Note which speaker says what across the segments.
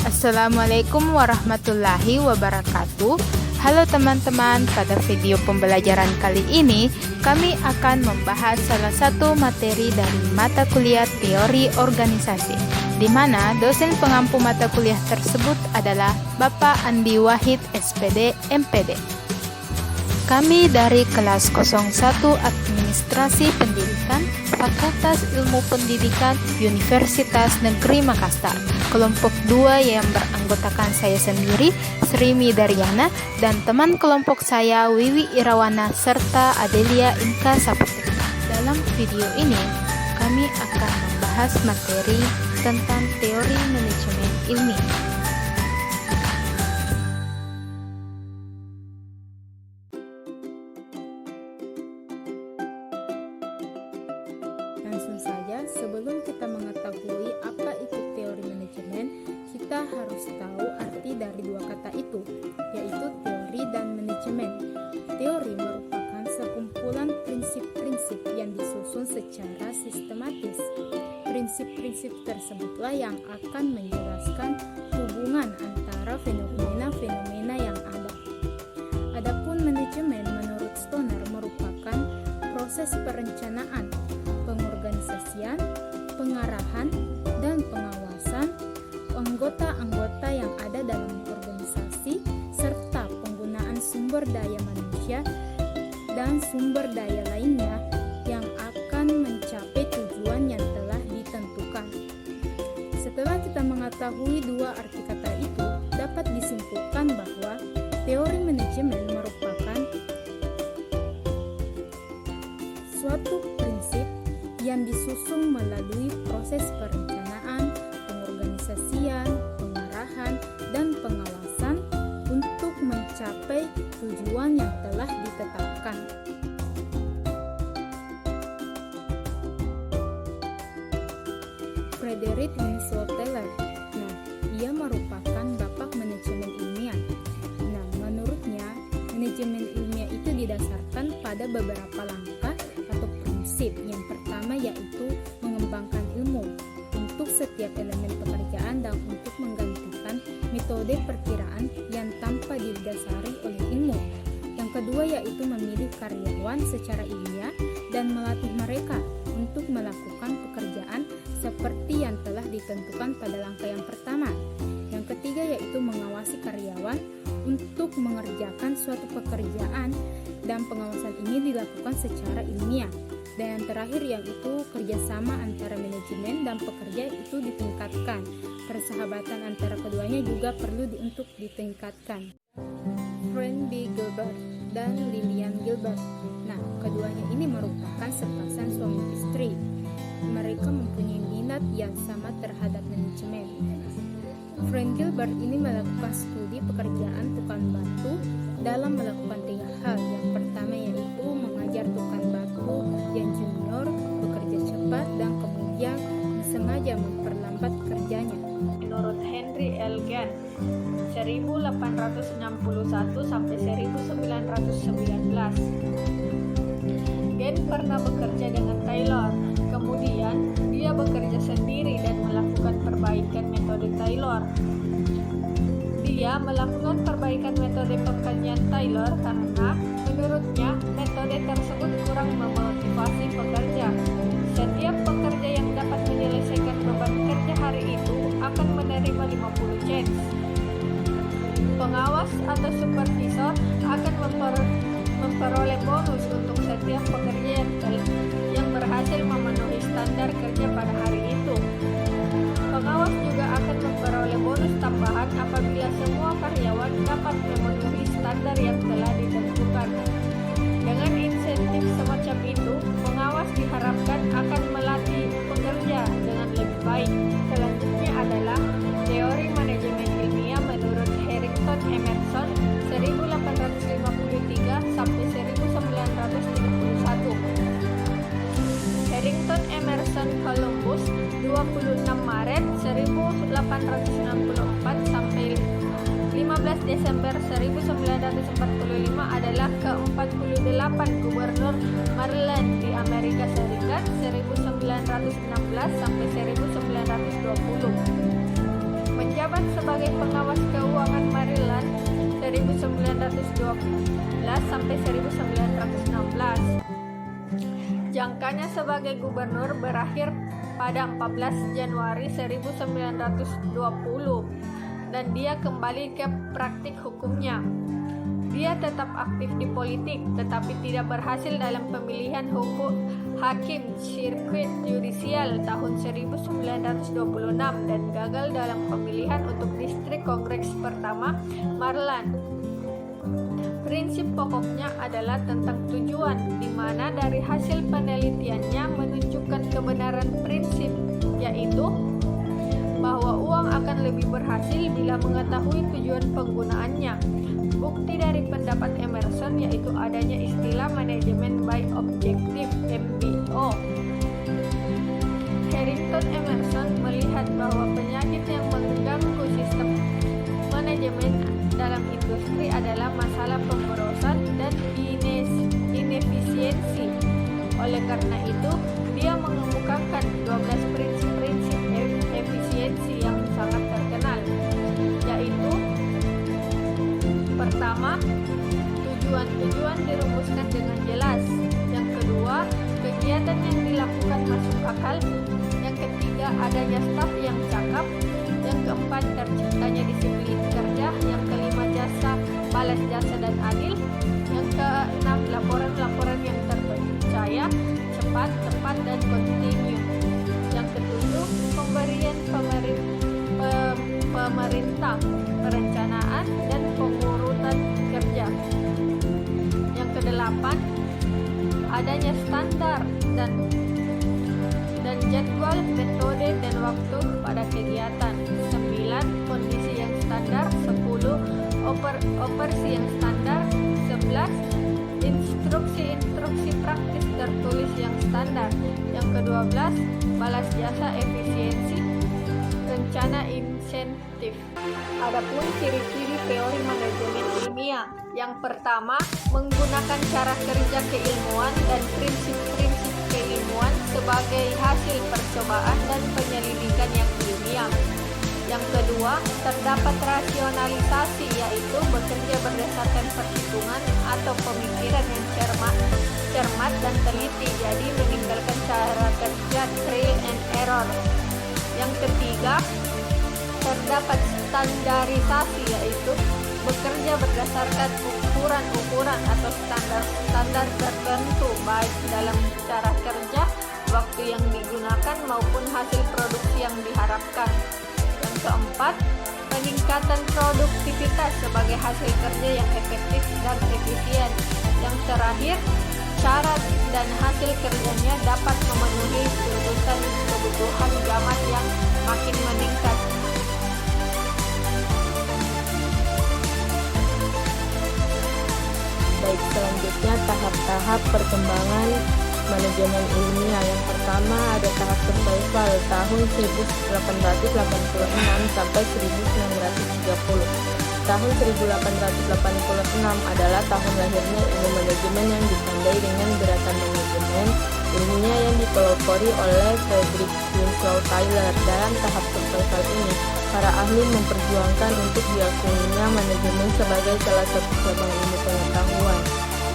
Speaker 1: Assalamualaikum warahmatullahi wabarakatuh. Halo teman-teman, pada video pembelajaran kali ini kami akan membahas salah satu materi dari mata kuliah teori organisasi, di mana dosen pengampu mata kuliah tersebut adalah Bapak Andi Wahid SPD MPD. Kami dari kelas 01 Administrasi Pendidikan, Fakultas Ilmu Pendidikan, Universitas Negeri Makassar. Kelompok 2 yang beranggotakan saya sendiri, Sri Midaryana, dan teman kelompok saya, Wiwi Irawana, serta Adelia Inka Saputra. Dalam video ini, kami akan membahas materi tentang teori manajemen ilmiah. Langsung saja, sebelum kita mengetahui apa itu teori manajemen, kita harus tahu arti dari dua kata itu, yaitu teori dan manajemen. Teori merupakan sekumpulan prinsip-prinsip yang disusun secara sistematis. Prinsip-prinsip tersebutlah yang akan menjelaskan hubungan antara fenomena-fenomena yang ada. Adapun manajemen menurut Stoner merupakan proses perencanaan, pengorganisasian, pengarahan, dan pengawasan anggota-anggota yang ada dalam organisasi serta penggunaan sumber daya manusia dan sumber daya lainnya yang akan mencapai tujuan yang telah ditentukan. Setelah kita mengetahui dua arti kata itu, dapat disimpulkan bahwa teori manajemen merupakan suatu prinsip yang disusun melalui proses perencanaan, pengorganisasian, pengarahan, dan pengawasan untuk mencapai tujuan yang telah ditetapkan. Frederick Winslow Taylor. Ia merupakan bapak manajemen ilmiah. Menurutnya, manajemen ilmiah itu didasarkan pada beberapa langkah atau prinsip. Yang pertama yaitu mengembangkan ilmu untuk setiap elemen pekerjaan dan untuk menggantikan metode perkiraan yang tanpa didasari oleh ilmu. Yang kedua yaitu memilih karyawan secara ilmiah dan melatih mereka untuk melakukan pekerjaan seperti yang telah ditentukan pada langkah yang pertama. Yang ketiga yaitu mengawasi karyawan untuk mengerjakan suatu pekerjaan dan pengawasan ini dilakukan secara ilmiah. Dan yang terakhir yaitu kerjasama antara manajemen dan pekerja itu ditingkatkan. Persahabatan antara keduanya juga perlu untuk ditingkatkan. Frank B. Gilbert dan Lillian Gilbert. Keduanya ini merupakan sepasang suami istri. Mereka mempunyai minat yang sama terhadap manajemen. Frank Gilbert ini melakukan studi pekerjaan tukang batu dalam melakukan 3 hal. Yang pertama yaitu mengajar tukang batu yang junior bekerja cepat dan kemudian sengaja memperlambat kerjanya.
Speaker 2: Menurut Henry L. Gantt 1861 sampai 1919, Gantt pernah bekerja dengan Taylor. Kemudian dia bekerja sendiri dan melakukan perbaikan metode Taylor. Dia melakukan perbaikan metode pekerjaan Taylor karena menurutnya metode tersebut kurang memotivasi pekerja. Setiap pekerja yang dapat menyelesaikan beban kerja hari itu akan menerima 50 cents. Pengawas atau supervisor akan memperoleh bonus untuk setiap pekerja yang berhasil memenuhi standar kerja pada hari itu. Pengawas juga akan memperoleh bonus tambahan apabila semua karyawan dapat memenuhi standar yang telah ditentukan. Dengan insentif semacam itu, pengawas diharapkan akan melatih pekerja dengan lebih baik. Selanjutnya adalah teori manajemen ilmiah menurut Harrington Emerson 1853 sampai 1931. Harrington Emerson Columbus 26 Maret 1864 sampai 15 Desember 1945 adalah ke-48 gubernur Maryland di Amerika Serikat 1916 sampai 1920. menjabat sebagai pengawas keuangan Maryland 1912 sampai 1916. Jangkanya sebagai gubernur berakhir pada 14 Januari 1920 dan dia kembali ke praktik hukumnya. Dia tetap aktif di politik tetapi tidak berhasil dalam pemilihan hakim sirkuit yudisial tahun 1926 dan gagal dalam pemilihan untuk distrik kongres pertama Maryland. Prinsip pokoknya adalah tentang tujuan, di mana dari hasil penelitiannya menunjukkan kebenaran prinsip, yaitu bahwa uang akan lebih berhasil bila mengetahui tujuan penggunaannya. Bukti dari pendapat Emerson yaitu adanya istilah manajemen by objective (MBO). Harrington Emerson melihat bahwa penyakit yang mengganggu sistem manajemen dalam industri adalah masalah pemborosan dan inefisiensi. Oleh karena itu, dia mengemukakan 12 prinsip-prinsip efisiensi yang sangat terkenal, yaitu pertama, tujuan-tujuan dirumuskan dengan jelas. Yang kedua, kegiatan yang dilakukan masuk akal. Yang ketiga, adanya staf yang cakap. Yang keempat, terciptanya disiplin kerja. Yang kelima, balas jasa dan adil. Yang keenam, laporan-laporan yang terpercaya, cepat, tepat, dan kontinu. Yang ketujuh, pemberian pemerintah, perencanaan, dan pengurutan kerja. Yang kedelapan, adanya standar dan jadwal, metode, dan waktu pada kegiatan. 9, kondisi yang standar. 10, operasi yang standar. 11, instruksi praktis tertulis yang standar. Yang ke-12, balas jasa efisiensi, rencana insentif. Adapun ciri-ciri teori manajemen ilmiah. Yang pertama, menggunakan cara kerja keilmuan dan prinsip-prinsip keilmuan sebagai hasil percobaan dan penyelidikan yang ilmiah. Yang kedua, terdapat rasionalisasi, yaitu bekerja berdasarkan perhitungan atau pemikiran yang cermat dan teliti, jadi meninggalkan cara kerja trial and error. Yang ketiga, terdapat standarisasi, yaitu bekerja berdasarkan ukuran-ukuran atau standar tertentu, baik dalam cara kerja, waktu yang digunakan, maupun hasil produksi yang diharapkan. Yang keempat, peningkatan produktivitas sebagai hasil kerja yang efektif dan efisien. Yang terakhir, syarat dan hasil kerjanya dapat memenuhi kebutuhan zaman yang makin meningkat.
Speaker 3: Baik, selanjutnya tahap-tahap perkembangan manajemen ilmiah. Yang pertama ada tahap survival tahun 1886 sampai 1930. Tahun 1886 adalah tahun lahirnya ilmu manajemen yang ditandai dengan gerakan manajemen ilmiah yang dipelopori oleh Frederick Winslow Taylor. Dalam tahap survival ini, para ahli memperjuangkan untuk diakuinya manajemen sebagai salah satu cabang ilmu pengetahuan.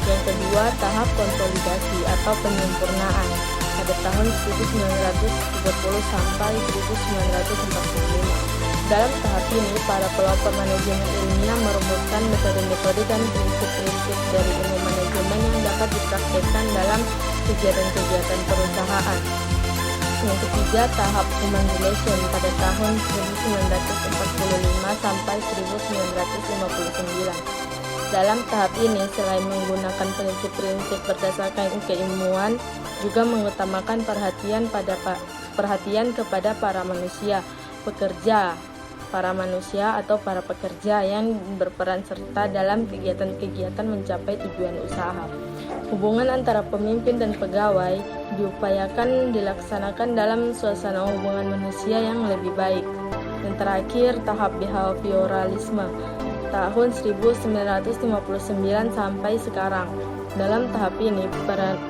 Speaker 3: Yang kedua, tahap konsolidasi atau penyempurnaan pada tahun 1930 sampai 1945. Dalam tahap ini, para pelopor manajemen ilmiah merumuskan metode-metode dan prinsip-prinsip dari ilmu manajemen yang dapat dipraktikkan dalam kegiatan-kegiatan perusahaan. Yang ketiga, tahap human relation pada tahun 1945 sampai 1959. Dalam tahap ini, selain menggunakan prinsip-prinsip berdasarkan keilmuan, juga mengutamakan perhatian kepada para manusia atau para pekerja yang berperan serta dalam kegiatan-kegiatan mencapai tujuan usaha. Hubungan antara pemimpin dan pegawai diupayakan dilaksanakan dalam suasana hubungan manusia yang lebih baik. Dan terakhir, tahap behavioralisme tahun 1959 sampai sekarang. Dalam tahap ini,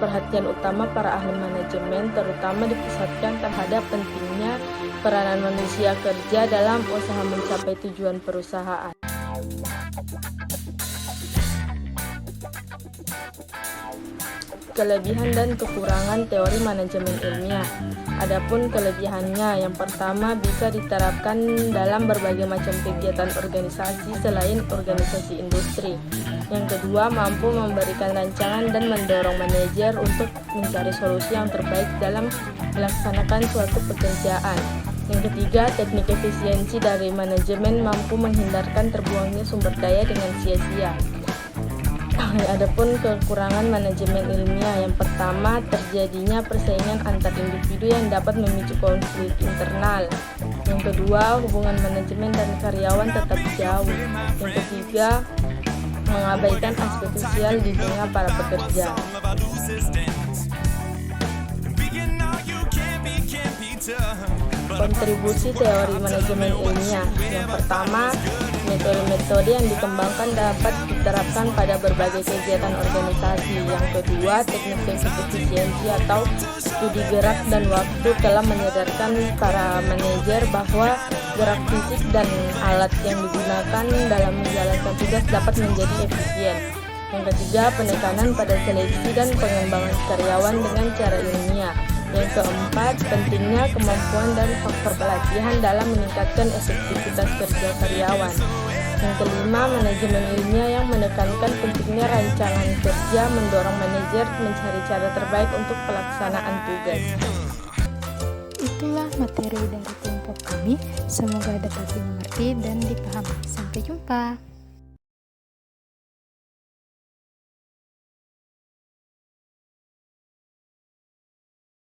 Speaker 3: perhatian utama para ahli manajemen terutama dipusatkan terhadap pentingnya peranan manusia kerja dalam usaha mencapai tujuan perusahaan. Kelebihan dan kekurangan teori manajemen ilmiah. Adapun kelebihannya, yang pertama bisa diterapkan dalam berbagai macam kegiatan organisasi selain organisasi industri. Yang kedua, mampu memberikan rancangan dan mendorong manajer untuk mencari solusi yang terbaik dalam melaksanakan suatu pekerjaan. Yang ketiga, teknik efisiensi dari manajemen mampu menghindarkan terbuangnya sumber daya dengan sia-sia. Adapun kekurangan manajemen ilmiah, yang pertama terjadinya persaingan antar individu yang dapat memicu konflik internal. Yang kedua, hubungan manajemen dan karyawan tetap jauh. Yang ketiga, mengabaikan aspek sosial di tengah para pekerja. Kontribusi teori manajemen ilmiah. Yang pertama, metode-metode yang dikembangkan dapat diterapkan pada berbagai kegiatan organisasi. Yang kedua, teknik efisiensi atau studi gerak dan waktu telah menyadarkan para manajer bahwa gerak fisik dan alat yang digunakan dalam menjalankan tugas dapat menjadi efisien. Yang ketiga, penekanan pada seleksi dan pengembangan karyawan dengan cara ilmiah. Yang keempat, pentingnya kemampuan dan faktor pelatihan dalam meningkatkan efektivitas kerja karyawan. Yang kelima, manajemen ilmiah yang menekankan pentingnya rancangan kerja mendorong manajer mencari cara terbaik untuk pelaksanaan tugas.
Speaker 1: Itulah materi dari kelompok kami. Semoga dapat dimengerti dan dipahami. Sampai jumpa.